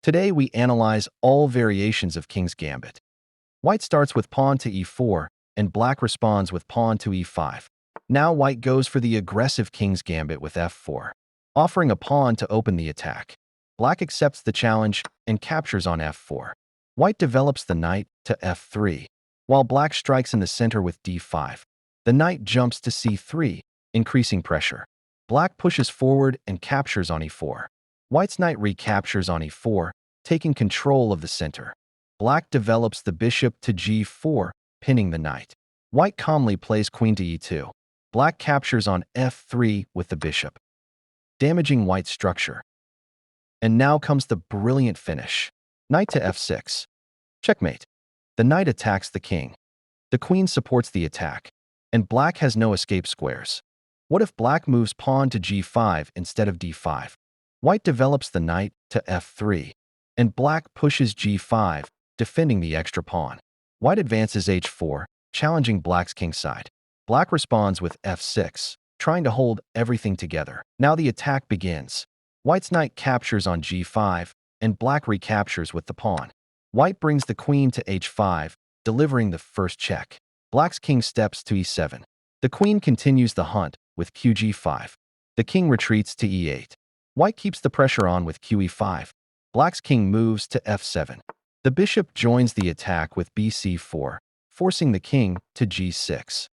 Today we analyze all variations of King's Gambit. White starts with pawn to e4, and black responds with pawn to e5. Now white goes for the aggressive King's Gambit with f4, offering a pawn to open the attack. Black accepts the challenge and captures on f4. White develops the knight to f3, while black strikes in the center with d5. The knight jumps to c3, increasing pressure. Black pushes forward and captures on e4. White's knight recaptures on e4, taking control of the center. Black develops the bishop to g4, pinning the knight. White calmly plays queen to e2. Black captures on f3 with the bishop, damaging white's structure. And now comes the brilliant finish. Knight to f6. Checkmate. The knight attacks the king. The queen supports the attack, and black has no escape squares. What if black moves pawn to g5 instead of d5? White develops the knight to f3, and black pushes g5, defending the extra pawn. White advances h4, challenging black's kingside. Black responds with f6, trying to hold everything together. Now the attack begins. White's knight captures on g5, and black recaptures with the pawn. White brings the queen to h5, delivering the first check. Black's king steps to e7. The queen continues the hunt with qg5. The king retreats to e8. White keeps the pressure on with qe5. Black's king moves to f7. The bishop joins the attack with bc4, forcing the king to g6.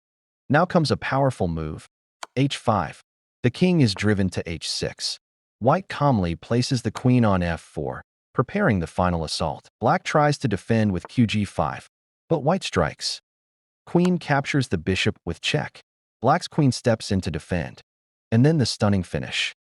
Now comes a powerful move, h5. The king is driven to h6. White calmly places the queen on f4, preparing the final assault. Black tries to defend with qg5, but white strikes. Queen captures the bishop with check. Black's queen steps in to defend. And then the stunning finish.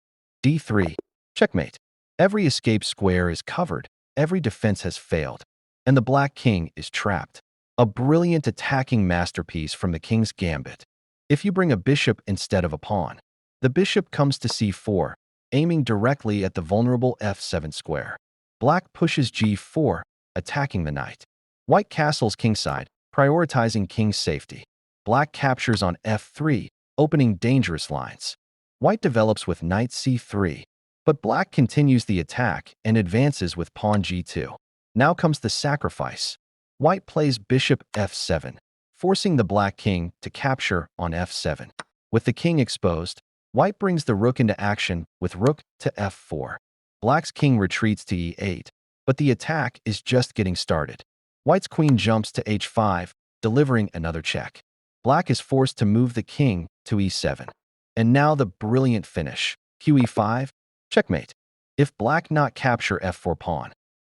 d3. Checkmate. Every escape square is covered, every defense has failed, and the black king is trapped. A brilliant attacking masterpiece from the King's Gambit. If you bring a bishop instead of a pawn, the bishop comes to c4, aiming directly at the vulnerable f7 square. Black pushes g4, attacking the knight. White castles kingside, prioritizing king's safety. Black captures on f3, opening dangerous lines. White develops with knight c3, but black continues the attack and advances with pawn g2. Now comes the sacrifice. White plays bishop f7, forcing the black king to capture on f7. With the king exposed, white brings the rook into action with rook to f4. Black's king retreats to e8, but the attack is just getting started. White's queen jumps to h5, delivering another check. Black is forced to move the king to e7. And now the brilliant finish, qe5, checkmate. If black not capture f4 pawn,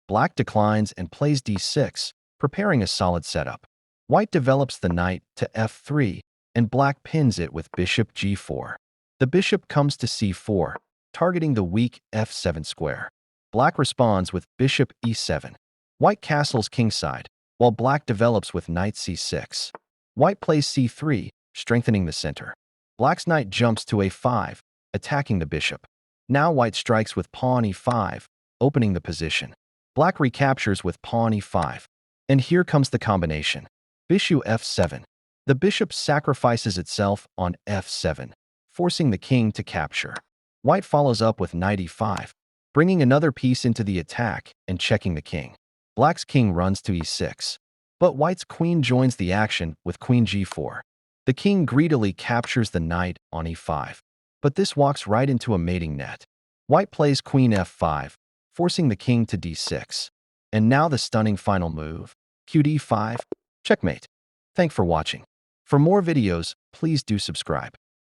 black declines and plays d6, preparing a solid setup. White develops the knight to f3, and black pins it with bishop g4. The bishop comes to c4, targeting the weak f7 square. Black responds with bishop e7. White castles kingside, while black develops with knight c6. White plays c3, strengthening the center. Black's knight jumps to a5, attacking the bishop. Now white strikes with pawn e5, opening the position. Black recaptures with pawn e5. And here comes the combination. Bishop f7. The bishop sacrifices itself on f7, forcing the king to capture. White follows up with knight e5, bringing another piece into the attack and checking the king. Black's king runs to e6, but white's queen joins the action with queen g4. The king greedily captures the knight on e5, but this walks right into a mating net. White plays queen f5, forcing the king to d6. And now the stunning final move, qd5, checkmate. Thanks for watching. For more videos, please do subscribe.